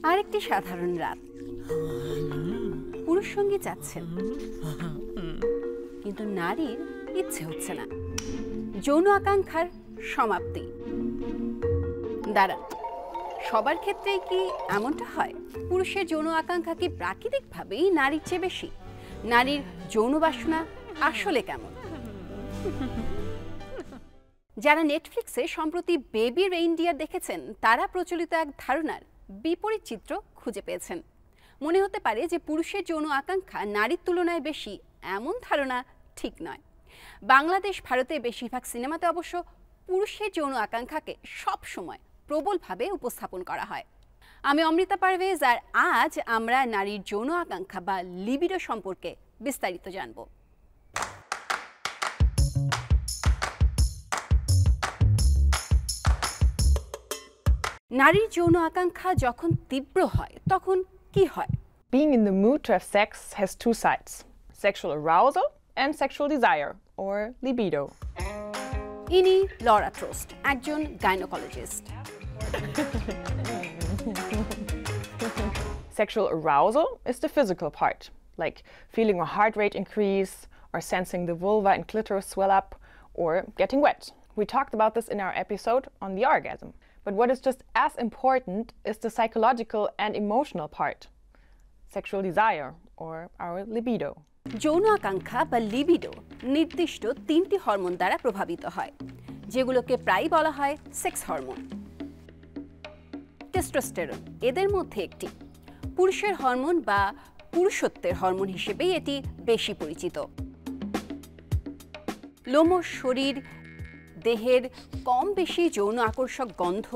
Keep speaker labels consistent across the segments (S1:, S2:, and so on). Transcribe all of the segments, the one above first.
S1: আরেকটি সাধারণ রাত, পুরুষ সঙ্গী চাচ্ছেন কিন্তু নারীর ইচ্ছে হচ্ছে না। যৌন আকাঙ্ক্ষার সমাপ্তি। দাঁড়ান, সবার ক্ষেত্রেই কি এমনটা হয়? পুরুষের যৌন আকাঙ্ক্ষা কি প্রাকৃতিকভাবেই নারীর চেয়ে বেশি? নারীর যৌন বাসনা আসলে কেমন? যারা নেটফ্লিক্সে সম্প্রতি বেবি রেইনডিয়ার দেখেছেন তারা প্রচলিত এক ধারণার বিপরীত চিত্র খুঁজে পেয়েছেন। মনে হতে পারে যে পুরুষের যৌন আকাঙ্ক্ষা নারীর তুলনায় বেশি, এমন ধারণা ঠিক নয়। বাংলাদেশ, ভারতে বেশিরভাগ সিনেমাতে অবশ্য পুরুষের যৌন আকাঙ্ক্ষাকে সবসময় প্রবলভাবে উপস্থাপন করা হয়। আমি অমৃতা পারভেজ, আর আজ আমরা নারীর যৌন আকাঙ্ক্ষা বা লিবিডো সম্পর্কে বিস্তারিত জানব। নারীর যৌন আকাঙ্ক্ষা যখন তীব্র হয় তখন কি হয়?
S2: Being in the mood to have sex has two sides: sexual arousal and sexual desire, or libido.
S1: ইনি লরা ট্রোস্ট, একজন gynaecologist.
S2: Sexual arousal is the physical part, like feeling a heart rate increase, or sensing the vulva and clitoris swell up, or getting wet. We talked about this in our episode on the orgasm. But what is just as important is the psychological and emotional part: sexual desire, or our libido.
S1: যৌন আকাঙ্ক্ষা বা libido নির্দিষ্ট 3টি hormone দ্বারা প্রভাবিত হয়, যেগুলোকে প্রায় বলা হয় সেক্স হরমোন। টেস্টোস্টেরন এদের মধ্যে একটি। পুরুষের হরমোন বা পুরুষত্বের হরমোন হিসেবেই এটি বেশি পরিচিত। লোমশ শরীর, দেহের কম বেশি যৌন আকর্ষক গন্ধ,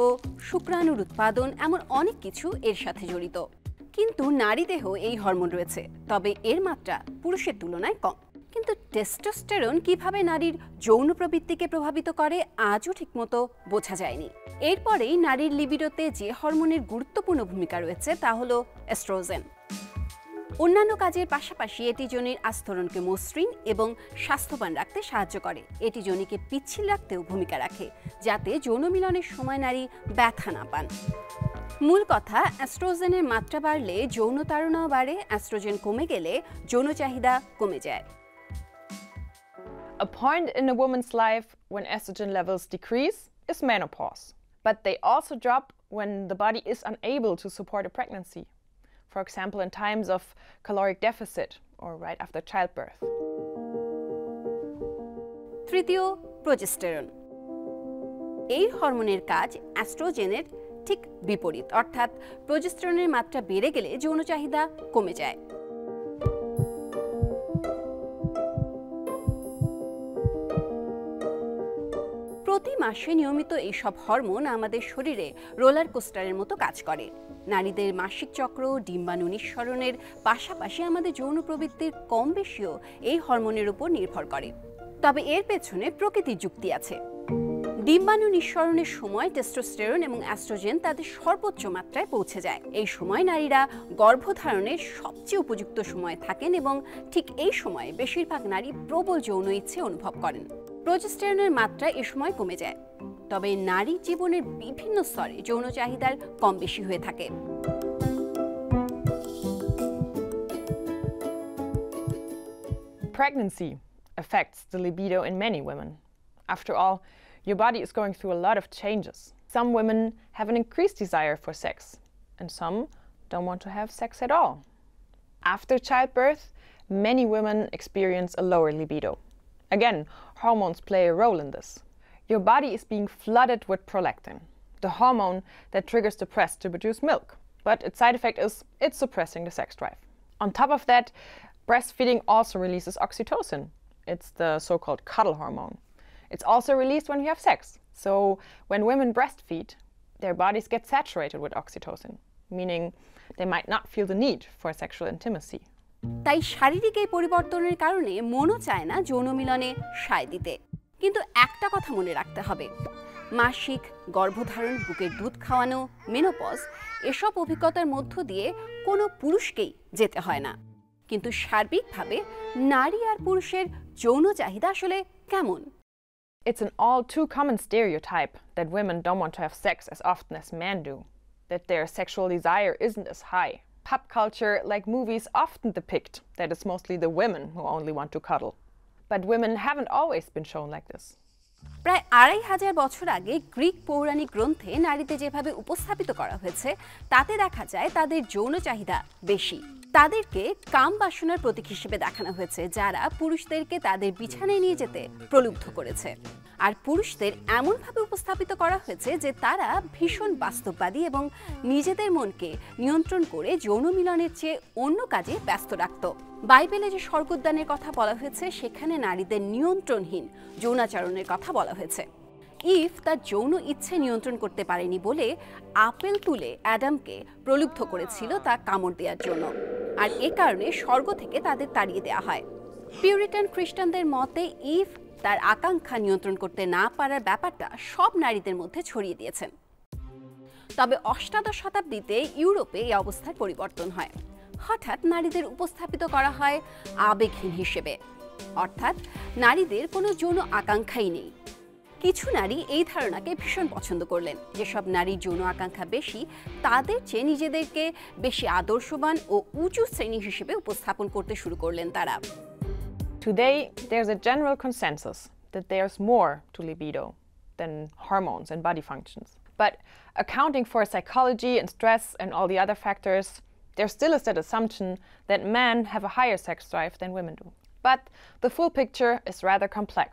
S1: শুক্রাণুর উৎপাদন, এমন অনেক কিছু এর সাথে জড়িত। কিন্তু নারী দেহ এই হরমোন রয়েছে, তবে এর মাত্রা পুরুষের তুলনায় কম। কিন্তু টেস্টোস্টেরন কিভাবে নারীর যৌন প্রবৃত্তিকে প্রভাবিত করে আজও ঠিকমতো বোঝা যায়নি। এরপরেই নারীর লিবিডোতে যে হরমোনের গুরুত্বপূর্ণ ভূমিকা রয়েছে তা হলো এস্ট্রোজেন। অন্যান্য কাজের পাশাপাশি এটি যোনির আস্তরণকে মসৃণ এবং স্বাস্থ্যবান রাখতে সাহায্য করে। এটি যোনিকে পিচ্ছিল রাখতেও ভূমিকা রাখে, যাতে যৌন মিলনের সময় নারী ব্যথা না পান। মূল কথা, অ্যাস্ট্রোজেনের মাত্রা বাড়লে যৌন তাড়নাও বাড়ে, অ্যাস্ট্রোজেন কমে গেলে যৌন চাহিদা কমে যায়।
S2: A point in a woman's life when estrogen levels decrease is menopause, but they also drop when the body is unable to support a pregnancy. For example, in times of caloric deficit or right after childbirth.
S1: তৃতীয়, progesterone. এই হরমোনের কাজ অ্যাস্ট্রোজেনের ঠিক বিপরীত, অর্থাৎ প্রোজেস্টেরনের মাত্রা বেড়ে গেলে যৌন চাহিদা কমে যায়। প্রতি মাসে নিয়মিত এইসব হরমোন আমাদের শরীরে রোলার কোস্টারের মতো কাজ করে। নারীদের মাসিক চক্র, ডিম্বাণু নিঃসরণের পাশাপাশি আমাদের যৌন প্রবৃত্তির কম বেশিও এই হরমোনের উপর নির্ভর করে। তবে এর পেছনে প্রকৃতির যুক্তি আছে। ডিম্বাণু নিঃসরণের সময় টেস্টোস্টেরন এবং অ্যাস্ট্রোজেন তাদের সর্বোচ্চ মাত্রায় পৌঁছে যায়। এই সময় নারীরা গর্ভধারণের সবচেয়ে উপযুক্ত সময় থাকেন এবং ঠিক এই সময়ে বেশিরভাগ নারী প্রবল যৌন ইচ্ছে অনুভব করেন। প্রোজেস্টেরনের মাত্রা এ সময় কমে যায়, তবে নারী জীবনের বিভিন্ন স্তরে যৌন চাহিদার কম বেশি হয়ে থাকে।
S2: Pregnancy affects the libido in many women. After all, your body is going through a lot of changes. Some women have an increased desire for sex, and some don't want to have sex at all. After childbirth, many women experience a lower libido. Again, hormones play a role in this. Your body is being flooded with prolactin, the hormone that triggers the breast to produce milk. But its side effect is it's suppressing the sex drive. On top of that, breastfeeding also releases oxytocin. It's the so-called cuddle hormone. It's also released when you have sex. So when women breastfeed, their bodies get saturated with oxytocin, meaning they might not feel the need for sexual intimacy.
S1: তাই শারীরিক এই পরিবর্তনের কারণে মনও চায় না যৌন মিলনে সায় দিতে। কিন্তু একটা কথা মনে রাখতে হবে, মাসিক, গর্ভধারণ, বুকের দুধ খাওয়ানো, মেনোপজ এসব অভিজ্ঞতার মধ্য দিয়ে কোনো পুরুষকেই যেতে হয় না। কিন্তু সার্বিকভাবে নারী আর পুরুষের যৌন চাহিদা আসলে কেমন?
S2: It's an all too common stereotype that women don't want to have sex as often as men do. that their sexual desire isn't as high. Pop culture, like movies, often depict that it's mostly the women who only want to cuddle. But women haven't always been shown like this.
S1: প্রায় ২৫০০ বছর আগে Greek পৌরাণিক গ্রন্থে নারীতে যেভাবে উপস্থাপিত করা হয়েছে তাতে দেখা যায় তাদের যৌন চাহিদা বেশি। তাদেরকে কাম বাসনার প্রতীক হিসেবে দেখানো হয়েছে যারা পুরুষদেরকে তাদের বিছানায় নিয়ে যেতে প্রলুব্ধ করেছে। আর পুরুষদের এমনভাবে উপস্থাপিত করা হয়েছে যে তারা ভীষণ বাস্তববাদী এবং নিজেদের মনকে নিয়ন্ত্রণ করে যৌন মিলনের চেয়ে অন্য কাজে ব্যস্ত রাখত। বাইবেলে যে স্বর্গোদ্যানের কথা বলা হয়েছে সেখানে নারীদের নিয়ন্ত্রণহীন যৌনাচরণের কথা বলা হয়েছে। ইভ তার যৌন ইচ্ছে নিয়ন্ত্রণ করতে পারেনি বলে আপেল তুলে অ্যাডামকে প্রলুব্ধ করেছিল তা কামড় দেওয়ার জন্য, আর এ কারণে স্বর্গ থেকে তাদের তাড়িয়ে দেওয়া হয়। পিউরিটান খ্রিস্টানদের মতে ইভ তার আকাঙ্ক্ষা নিয়ন্ত্রণ করতে না পারার ব্যাপারটা সব নারীদের মধ্যে ছড়িয়ে দিয়েছেন। তবে অষ্টাদশ শতাব্দীতে ইউরোপে এই অবস্থার পরিবর্তন হয়। হঠাৎ নারীদের উপস্থাপিত করা হয় আবেগহীন হিসেবে, অর্থাৎ নারীদের কোনো যৌন আকাঙ্ক্ষাই নেই। কিছু নারী এই ধারণাকে ভীষণ পছন্দ করলেন। যেসব নারীর যৌন আকাঙ্ক্ষা বেশি তাদের চেয়ে নিজেদেরকে বেশি আদর্শবান ও উঁচু শ্রেণী হিসেবে উপস্থাপন করতে শুরু করলেন তারা।
S2: Today, there's a general consensus that there's more to libido than hormones and body functions. But accounting for psychology and stress and all the other factors, there still is that assumption that men have a higher sex drive than women do. But the full picture is rather complex.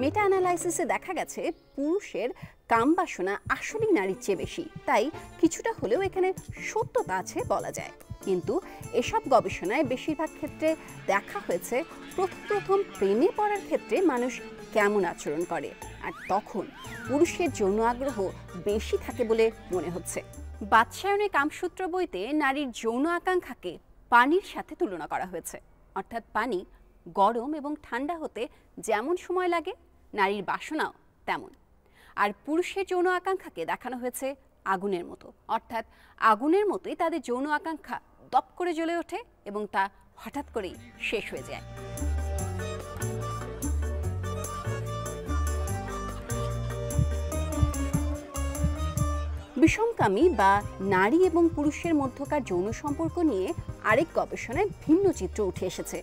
S1: মেটা অ্যানালাইসিসে দেখা গেছে পুরুষের কাম বাসনা আসলেই নারীর চেয়ে বেশি, তাই কিছুটা হলেও এখানে সত্যতা আছে বলা যায়। কিন্তু এসব গবেষণায় বেশিরভাগ ক্ষেত্রে দেখা হয়েছে প্রথম প্রেমে পড়ার ক্ষেত্রে মানুষ কেমন আচরণ করে, আর তখন পুরুষের যৌন আগ্রহ বেশি থাকে বলে মনে হচ্ছে। বাদশায়নের কামসূত্র বইতে নারীর যৌন আকাঙ্ক্ষাকে পানির সাথে তুলনা করা হয়েছে, অর্থাৎ পানি গরম এবং ঠান্ডা হতে যেমন সময় লাগে নারীর বাসনাও তেমন। আর পুরুষের যৌন আকাঙ্ক্ষাকে দেখানো হয়েছে আগুনের মতো, অর্থাৎ আগুনের মতোই তাদের যৌন আকাঙ্ক্ষা দপ করে জ্বলে ওঠে এবং তা হঠাৎ করেই শেষ হয়ে যায়। বিষমকামী বা নারী এবং পুরুষের মধ্যকার যৌন সম্পর্ক নিয়ে আরেক গবেষণায় ভিন্ন চিত্র উঠে এসেছে।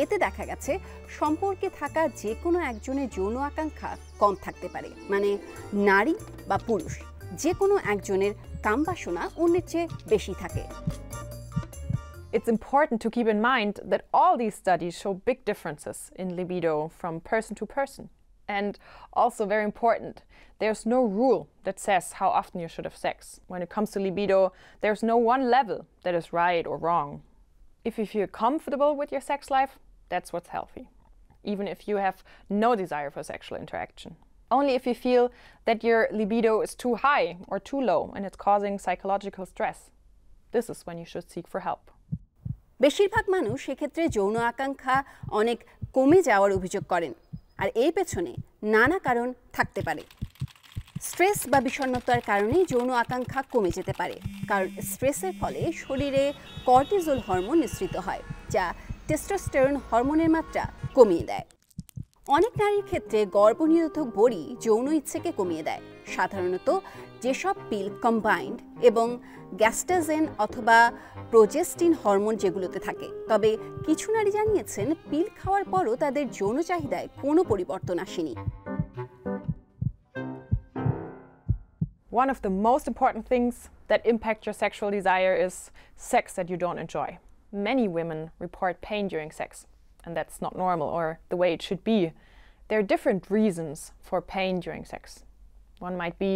S1: এতে দেখা গেছে সম্পর্কে থাকা যে কোনো একজনের যৌন আকাঙ্ক্ষা কম থাকতে পারে, মানে নারী বা পুরুষ যে কোনো একজনের কামবাসনা অন্যের চেয়ে বেশি থাকে।
S2: It's important to keep in mind that all these studies show big differences in libido from person to person. And also very important, there's no rule that says how often you should have sex. When it comes to libido, there's no one level that is right or wrong. If you feel comfortable with your sex life, that's what's healthy, even if you have no desire for sexual interaction. Only if you feel that your libido is too high or too low and it's causing psychological stress, this is when you should seek for help.
S1: বেশিরভাগ মানুষ সেক্ষেত্রে যৌন আকাঙ্ক্ষা অনেক কমে যাওয়ার অভিযোগ করেন, আর এর পেছনে নানা কারণ থাকতে পারে। স্ট্রেস বা বিষণ্ণতার কারণে যৌন আকাঙ্ক্ষা কমে যেতে পারে, কারণ স্ট্রেসের ফলে শরীরে কর্টিজল হরমোন নিঃসৃত হয় যা টেস্টোস্টেরন হরমোনের মাত্রা কমিয়ে দেয়। অনেক নারীর ক্ষেত্রে গর্ভনিরোধক বড়ি যৌন ইচ্ছেকে কমিয়ে দেয়, সাধারণত যেসব পিল কম্বাইন্ড এবং গ্যাস্টাজেন অথবা প্রোজেস্টিন হরমোন যেগুলোতে থাকে। তবে কিছু নারী জানিয়েছেন পিল খাওয়ার পরও তাদের যৌন চাহিদায় কোনো পরিবর্তন আসেনি।
S2: One of the most important things that impact your sexual desire is sex that you don't enjoy. Many women report pain during sex, and that's not normal or the way it should be. There are different reasons for pain during sex. One might be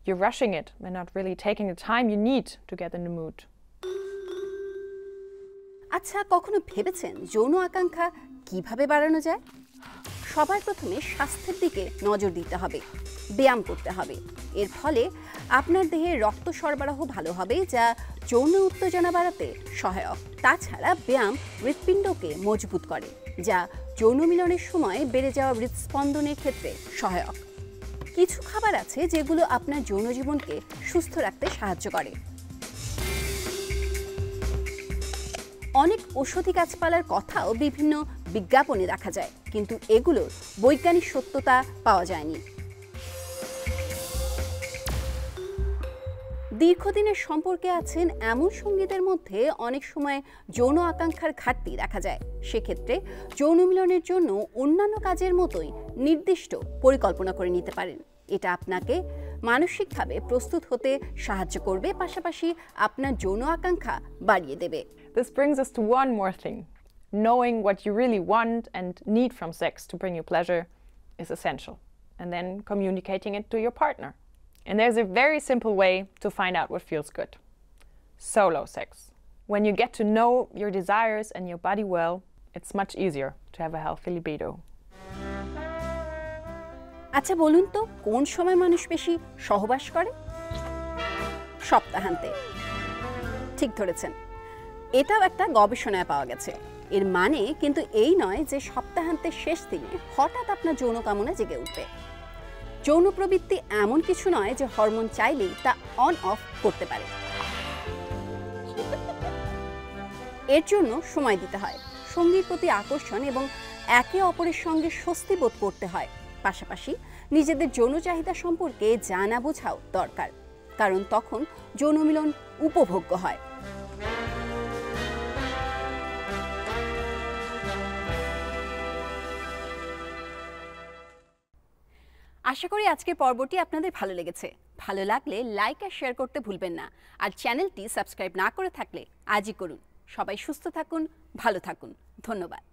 S2: you're rushing it and not really taking the time you need to get in the mood.
S1: আচ্ছা, কখনো ভেবেছেন যৌন আকাঙ্ক্ষা কিভাবে বাড়ানো যায়? সবার প্রথমে স্বাস্থ্যের দিকে নজর দিতে হবে, ব্যায়াম করতে হবে। এর ফলে আপনার দেহে রক্ত সরবরাহ ভালো হবে যা যৌন উত্তেজনা বাড়াতে সহায়ক। তাছাড়া ব্যায়াম হৃৎপিণ্ডকে মজবুত করে যা যৌন মিলনের সময় বেড়ে যাওয়া হৃদস্পন্দনের ক্ষেত্রে সহায়ক। কিছু খাবার আছে যেগুলো আপনার যৌন জীবনকে সুস্থ রাখতে সাহায্য করে। অনেক ঔষধি গাছপালার কথাও বিভিন্ন বিজ্ঞাপনে দেখা যায়, কিন্তু এগুলোর বৈজ্ঞানিক সত্যতা পাওয়া যায়নি। দীর্ঘদিনের সম্পর্কে আছেন এমন সঙ্গীদের মধ্যে অনেক সময় যৌন আকাঙ্ক্ষার ঘাটতি দেখা যায়। সেক্ষেত্রে যৌন মিলনের জন্য অন্যান্য কাজের মতোই নির্দিষ্ট পরিকল্পনা করে নিতে পারেন। এটা আপনাকে মানসিকভাবে প্রস্তুত হতে সাহায্য করবে, পাশাপাশি আপনার যৌন আকাঙ্ক্ষা বাড়িয়ে দেবে।
S2: This brings us to one more thing. Knowing what you really want and need from sex to bring you pleasure is essential, and then communicating it to your partner. And there's a very simple way to find out what feels good. Solo sex. When you get to know your desires and your body well, it's much easier to have a healthy libido.
S1: আচ্ছা বলুন তো, কোন সময় মানুষ বেশি সহবাস করে? সপ্তাহান্তে। ঠিক ধরেছেন, এটাও একটা গবেষণায় পাওয়া গেছে। এর মানে কিন্তু এই নয় যে সপ্তাহান্তের শেষ দিনে হঠাৎ আপনার যৌন কামনা জেগে উঠবে। যৌন প্রবৃত্তি এমন কিছু নয় যে হরমোন চাইলেই তা অন অফ করতে পারে। এর জন্য সময় দিতে হয়, সঙ্গীর প্রতি আকর্ষণ এবং একে অপরের সঙ্গে স্বস্তি বোধ করতে হয়। পাশাপাশি নিজেদের যৌন চাহিদা সম্পর্কে জানা বোঝাও দরকার, কারণ তখন যৌন মিলন উপভোগ্য হয়। আশা করি আজকের পর্বটি আপনাদের ভালো লেগেছে। ভালো লাগলে লাইক আর শেয়ার করতে ভুলবেন না। আর চ্যানেলটি সাবস্ক্রাইব না করে থাকলে আজই করুন। সবাই সুস্থ থাকুন, ভালো থাকুন। ধন্যবাদ।